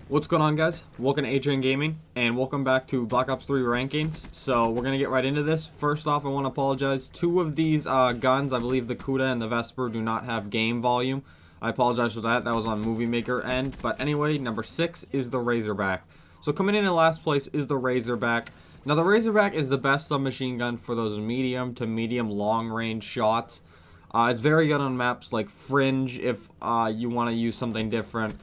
What's going on, guys? Welcome to Adrian Gaming, and welcome back to Black Ops 3 Rankings. So we're gonna get right into this. First off, I want to apologize. Two of these guns, I believe the Kuda and the Vesper, do not have game volume. I apologize for that. That was on Movie Maker end. But anyway, number 6 is the Razorback. So coming in last place is the Razorback. Now the Razorback is the best submachine gun for those medium to medium long range shots. It's very good on maps like Fringe if you want to use something different.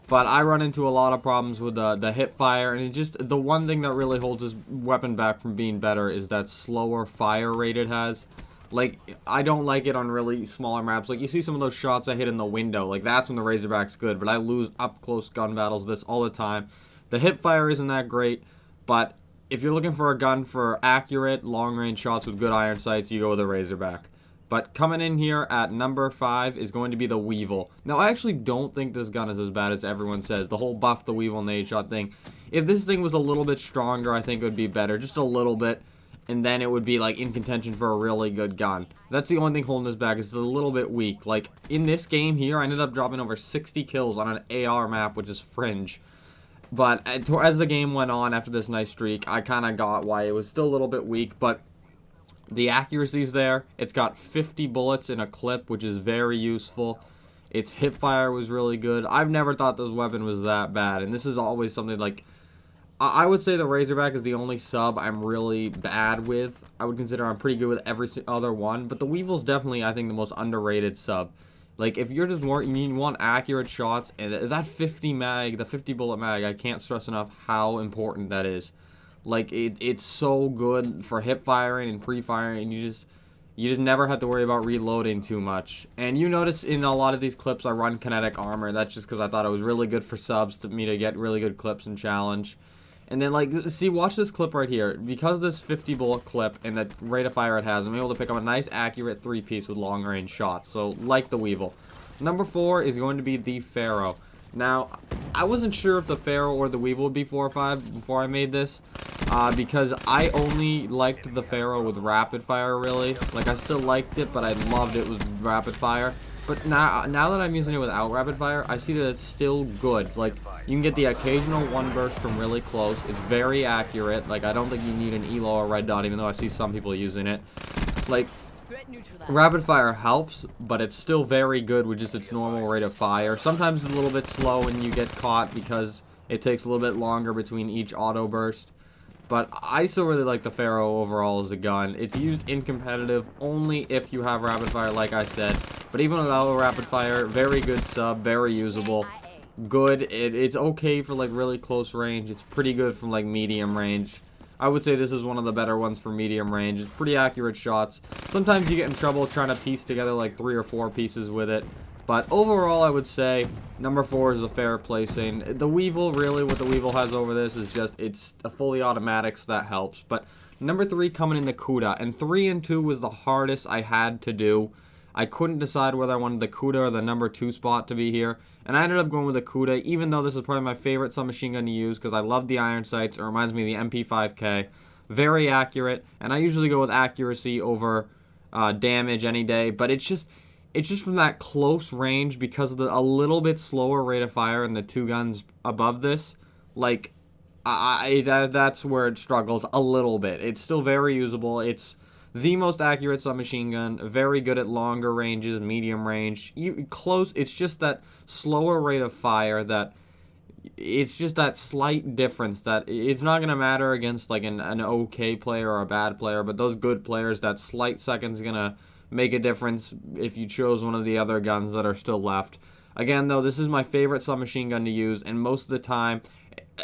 But I run into a lot of problems with the hip fire, and the one thing that really holds this weapon back from being better is that slower fire rate it has. Like, I don't like it on really smaller maps. Like, you see some of those shots I hit in the window. Like, that's when the Razorback's good, but I lose up-close gun battles this all the time. The hip fire isn't that great, but if you're looking for a gun for accurate, long-range shots with good iron sights, you go with the Razorback. But coming in here at number 5 is going to be the Weevil. Now, I actually don't think this gun is as bad as everyone says. The whole buff the Weevil nade shot thing. If this thing was a little bit stronger, I think it would be better. Just a little bit. And then it would be, like, in contention for a really good gun. That's the only thing holding this back. Is it's a little bit weak. Like, in this game here, I ended up dropping over 60 kills on an AR map, which is Fringe. But as the game went on after this nice streak, I kind of got why it was still a little bit weak. But the accuracy's there. It's got 50 bullets in a clip, which is very useful. Its hip fire was really good. I've never thought this weapon was that bad, and this is always something like... I would say the Razorback is the only sub I'm really bad with. I would consider I'm pretty good with every other one, but the Weevil's definitely, I think, the most underrated sub. Like, if you're just you want accurate shots, and that 50 mag, the 50 bullet mag, I can't stress enough how important that is. Like, it's so good for hip firing and pre-firing, and you just never have to worry about reloading too much. And you notice in a lot of these clips I run kinetic armor. That's just because I thought it was really good for subs to get really good clips and challenge. And then, like, see, watch this clip right here. Because this 50 bullet clip and the rate of fire it has, I'm able to pick up a nice accurate 3-piece with long range shots. So, like the Weevil. Number 4 is going to be the Pharaoh. Now, I wasn't sure if the Pharaoh or the Weevil would be 4 or 5 before I made this. Because I only liked the Pharaoh with rapid fire, really. Like, I still liked it, but I loved it with rapid fire. But now that I'm using it without rapid fire, I see that it's still good. Like, you can get the occasional one burst from really close. It's very accurate. Like, I don't think you need an ELO or red dot, even though I see some people using it. Like, rapid fire helps, but it's still very good with just its normal rate of fire. Sometimes it's a little bit slow when you get caught because it takes a little bit longer between each auto burst. But I still really like the Pharaoh overall as a gun. It's used in competitive only if you have rapid fire, like I said. But even without rapid fire, very good sub, very usable. Good. It's okay for, like, really close range. It's pretty good from, like, medium range. I would say this is one of the better ones for medium range. It's pretty accurate shots. Sometimes you get in trouble trying to piece together, like, 3 or 4 pieces with it. But overall, I would say number 4 is a fair placing. The Weevil, really, what the Weevil has over this is just, it's a fully automatic, so that helps. But number 3 coming in the Kuda. And 3 and 2 was the hardest I had to do. I couldn't decide whether I wanted the Kuda or the number 2 spot to be here. And I ended up going with the Kuda, even though this is probably my favorite submachine gun to use because I love the iron sights. It reminds me of the MP5K. Very accurate. And I usually go with accuracy over damage any day. But it's just from that close range because of a little bit slower rate of fire in the 2 guns above this. Like, that's where it struggles a little bit. It's still very usable. It's the most accurate submachine gun. Very good at longer ranges, medium range. Close, it's just that slower rate of fire that... It's just that slight difference that it's not going to matter against, like, an okay player or a bad player. But those good players, that slight second's going to make a difference if you chose one of the other guns that are still left. Again, though, this is my favorite submachine gun to use, and most of the time,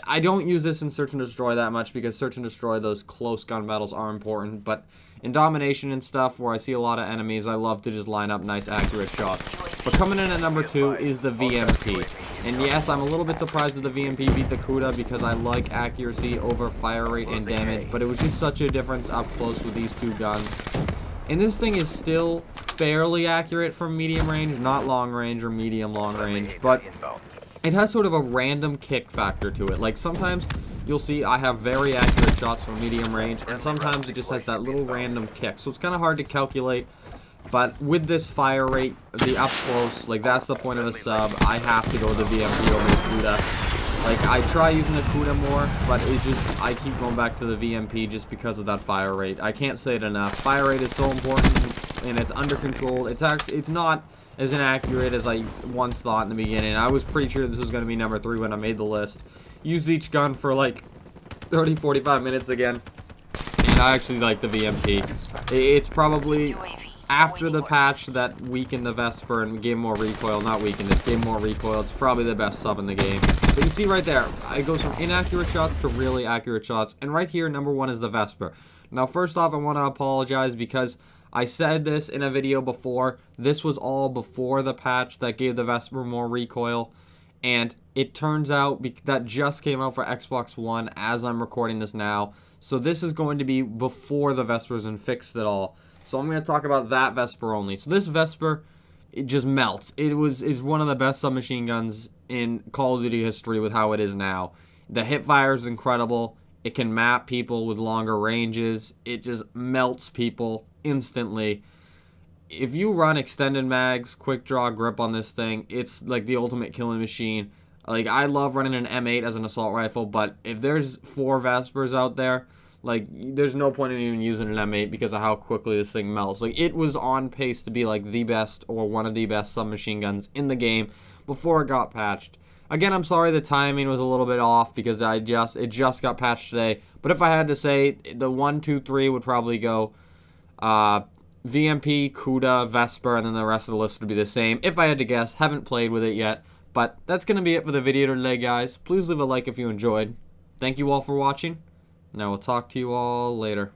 I don't use this in Search and Destroy that much because Search and Destroy, those close gun battles are important, but in Domination and stuff where I see a lot of enemies, I love to just line up nice, accurate shots. But coming in at number 2 is the VMP. And yes, I'm a little bit surprised that the VMP beat the Kuda because I like accuracy over fire rate and damage, but it was just such a difference up close with these 2 guns. And this thing is still fairly accurate from medium range, not long range or medium long range, but it has sort of a random kick factor to it. Like, sometimes you'll see I have very accurate shots from medium range, and sometimes it just has that little random kick. So it's kind of hard to calculate, but with this fire rate, the up close, like, that's the point of the sub. I have to go with the VMP over the Kuda. Like, I try using the Kuda more, but it's just, I keep going back to the VMP just because of that fire rate. I can't say it enough. Fire rate is so important, and it's under control. It's not as inaccurate as I once thought in the beginning. I was pretty sure this was going to be number 3 when I made the list. Used each gun for like 30-45 minutes again, and I actually like the VMP. It's probably, after the patch that weakened the Vesper and gave more recoil, not weakened it, gave more recoil, it's probably the best sub in the game. But you see right there, it goes from inaccurate shots to really accurate shots. And right here, number 1 is the Vesper. Now, first off, I want to apologize because I said this in a video before. This was all before the patch that gave the Vesper more recoil. And it turns out that just came out for Xbox One as I'm recording this now. So this is going to be before the Vesper's and fixed it all. So I'm going to talk about that Vesper only. So this Vesper, it just melts. It's one of the best submachine guns in Call of Duty history with how it is now. The hipfire is incredible. It can map people with longer ranges. It just melts people instantly. If you run extended mags, quick draw grip on this thing, it's like the ultimate killing machine. Like, I love running an M8 as an assault rifle, but if there's 4 Vespers out there, like, there's no point in even using an M8 because of how quickly this thing melts. Like, it was on pace to be, like, the best or one of the best submachine guns in the game before it got patched. Again, I'm sorry the timing was a little bit off because it just got patched today. But if I had to say, the 1, 2, 3 would probably go VMP, Kuda, Vesper, and then the rest of the list would be the same. If I had to guess, haven't played with it yet. But that's going to be it for the video today, guys. Please leave a like if you enjoyed. Thank you all for watching. And I will talk to you all later.